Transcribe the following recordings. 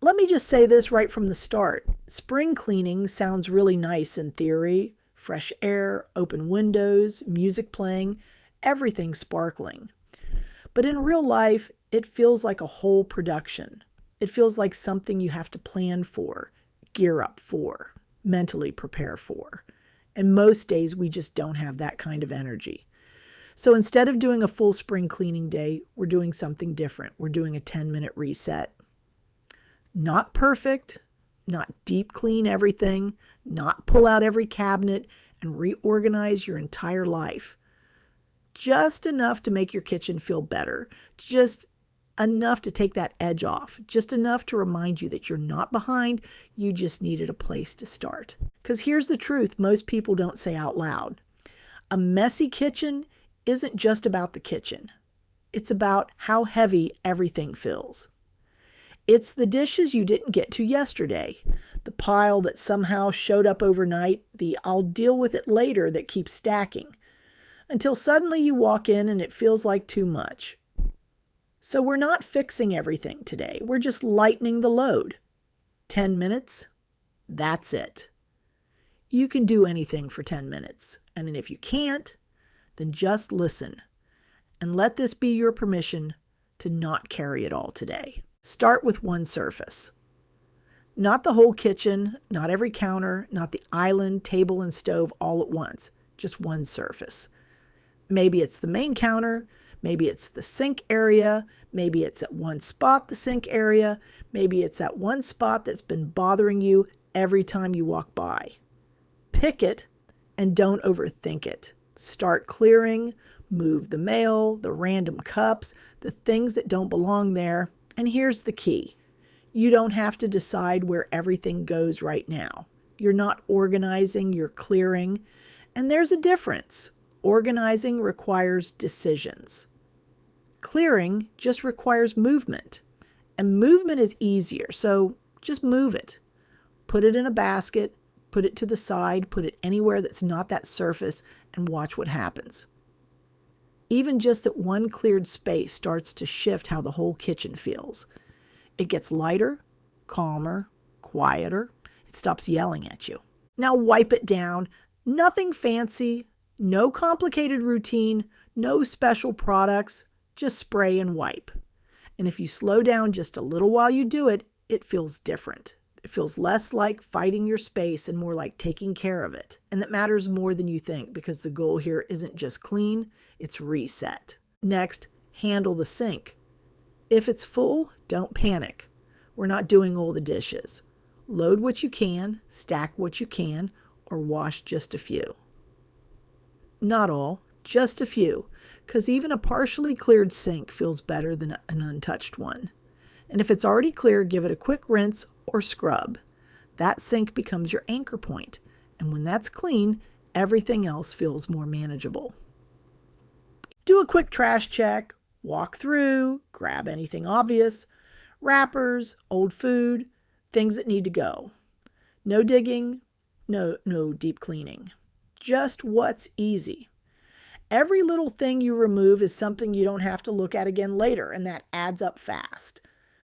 Let me just say this right from the start. Spring cleaning sounds really nice in theory. Fresh air, open windows, music playing, everything sparkling. But in real life, it feels like a whole production. It feels like something you have to plan for, gear up for, mentally prepare for. And most days we just don't have that kind of energy. So instead of doing a full spring cleaning day, we're doing something different. We're doing a 10-minute reset. Not perfect, not deep clean everything, not pull out every cabinet and reorganize your entire life. Just enough to make your kitchen feel better. Just enough to take that edge off. Just enough to remind you that you're not behind. You just needed a place to start. Because here's the truth most people don't say out loud. A messy kitchen isn't just about the kitchen. It's about how heavy everything feels. It's the dishes you didn't get to yesterday, the pile that somehow showed up overnight, the I'll deal with it later that keeps stacking, until suddenly you walk in and it feels like too much. So we're not fixing everything today. We're just lightening the load. 10 minutes, that's it. You can do anything for 10 minutes. And if you can't, then just listen and let this be your permission to not carry it all today. Start with one surface. Not the whole kitchen, not every counter, not the island, table, and stove all at once. Just one surface. Maybe it's the main counter, maybe it's the sink area, maybe it's at one spot, the sink area, maybe it's at one spot that's been bothering you every time you walk by. Pick it and don't overthink it. Start clearing, move the mail, the random cups, the things that don't belong there. And here's the key. You don't have to decide where everything goes right now. You're not organizing, you're clearing. And there's a difference. Organizing requires decisions. Clearing just requires movement. And movement is easier, so just move it. Put it in a basket, put it to the side, put it anywhere that's not that surface, and watch what happens. Even just that one cleared space starts to shift how the whole kitchen feels. It gets lighter, calmer, quieter. It stops yelling at you. Now wipe it down. Nothing fancy, no complicated routine, no special products, just spray and wipe. And if you slow down just a little while you do it, it feels different. It feels less like fighting your space and more like taking care of it. And that matters more than you think because the goal here isn't just clean, it's reset. Next, handle the sink. If it's full, don't panic. We're not doing all the dishes. Load what you can, stack what you can, or wash just a few. Not all, just a few, because even a partially cleared sink feels better than an untouched one. And if it's already clear, give it a quick rinse or scrub. That sink becomes your anchor point, and when that's clean, everything else feels more manageable. Do a quick trash check, walk through, grab anything obvious, wrappers, old food, things that need to go. No digging, no deep cleaning. Just what's easy. Every little thing you remove is something you don't have to look at again later, and that adds up fast.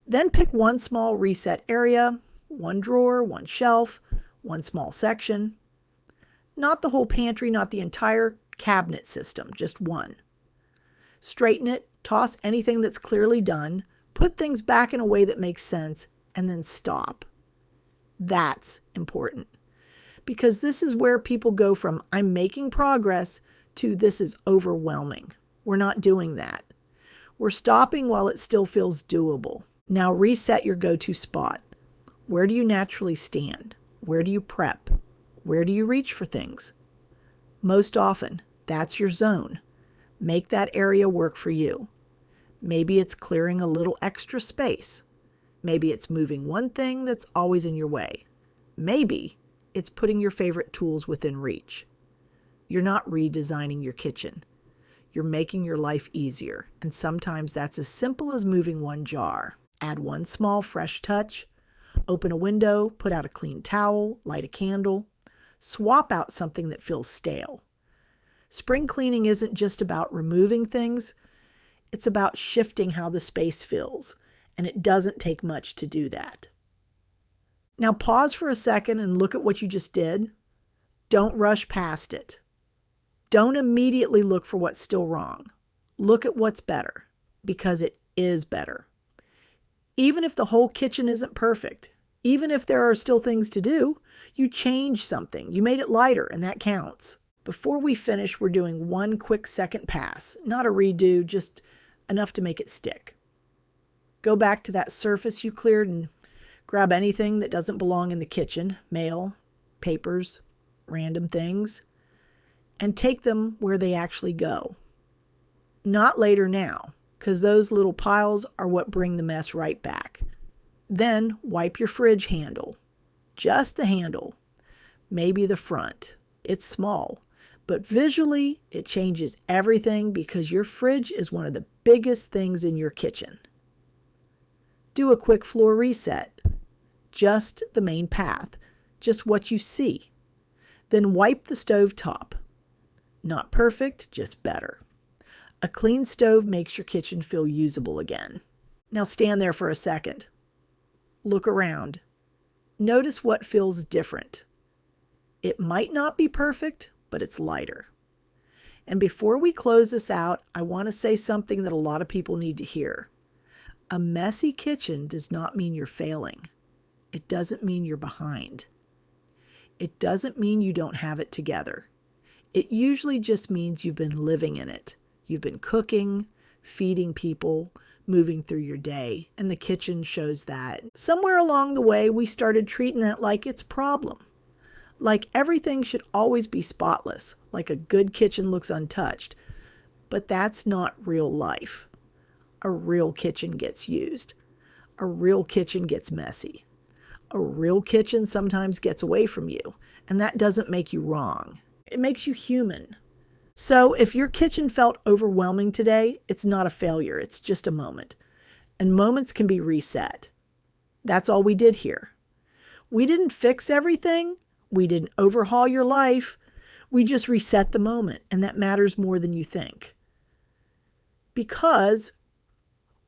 Then pick one small reset area, one drawer, one shelf, one small section. Not the whole pantry, not the entire cabinet system, just one. Straighten it, toss anything that's clearly done, put things back in a way that makes sense, and then stop. That's important. Because this is where people go from I'm making progress to this is overwhelming. We're not doing that. We're stopping while it still feels doable. Now reset your go-to spot. Where do you naturally stand? Where do you prep? Where do you reach for things? Most often, that's your zone. Make that area work for you. Maybe it's clearing a little extra space. Maybe it's moving one thing that's always in your way. Maybe it's putting your favorite tools within reach. You're not redesigning your kitchen. You're making your life easier, and sometimes that's as simple as moving one jar. Add one small fresh touch. Open a window, put out a clean towel, light a candle. Swap out something that feels stale. Spring cleaning isn't just about removing things. It's about shifting how the space feels, and it doesn't take much to do that. Now pause for a second and look at what you just did. Don't rush past it. Don't immediately look for what's still wrong. Look at what's better, because it is better. Even if the whole kitchen isn't perfect, even if there are still things to do, you changed something. You made it lighter, and that counts. Before we finish, we're doing one quick second pass. Not a redo, just enough to make it stick. Go back to that surface you cleared and grab anything that doesn't belong in the kitchen, mail, papers, random things, and take them where they actually go. Not later now, because those little piles are what bring the mess right back. Then wipe your fridge handle. Just the handle. Maybe the front. It's small, but visually it changes everything because your fridge is one of the biggest things in your kitchen. Do a quick floor reset. Just the main path. Just what you see. Then wipe the stove top. Not perfect, just better. A clean stove makes your kitchen feel usable again. Now stand there for a second. Look around. Notice what feels different. It might not be perfect, but it's lighter. And before we close this out, I want to say something that a lot of people need to hear. A messy kitchen does not mean you're failing. It doesn't mean you're behind. It doesn't mean you don't have it together. It usually just means you've been living in it. You've been cooking, feeding people, moving through your day, and the kitchen shows that. Somewhere along the way, we started treating that like it's a problem. Like everything should always be spotless, like a good kitchen looks untouched. But that's not real life. A real kitchen gets used. A real kitchen gets messy. A real kitchen sometimes gets away from you, and that doesn't make you wrong. It makes you human. So if your kitchen felt overwhelming today, it's not a failure. It's just a moment. And moments can be reset. That's all we did here. We didn't fix everything. We didn't overhaul your life. We just reset the moment, and that matters more than you think. Because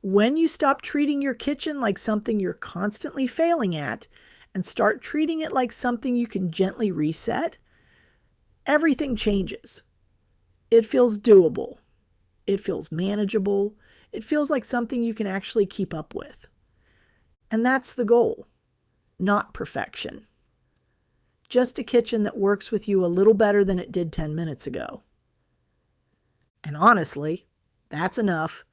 when you stop treating your kitchen like something you're constantly failing at and start treating it like something you can gently reset, everything changes. It feels doable. It feels manageable. It feels like something you can actually keep up with. And that's the goal, not perfection. Just a kitchen that works with you a little better than it did 10 minutes ago. And honestly, that's enough.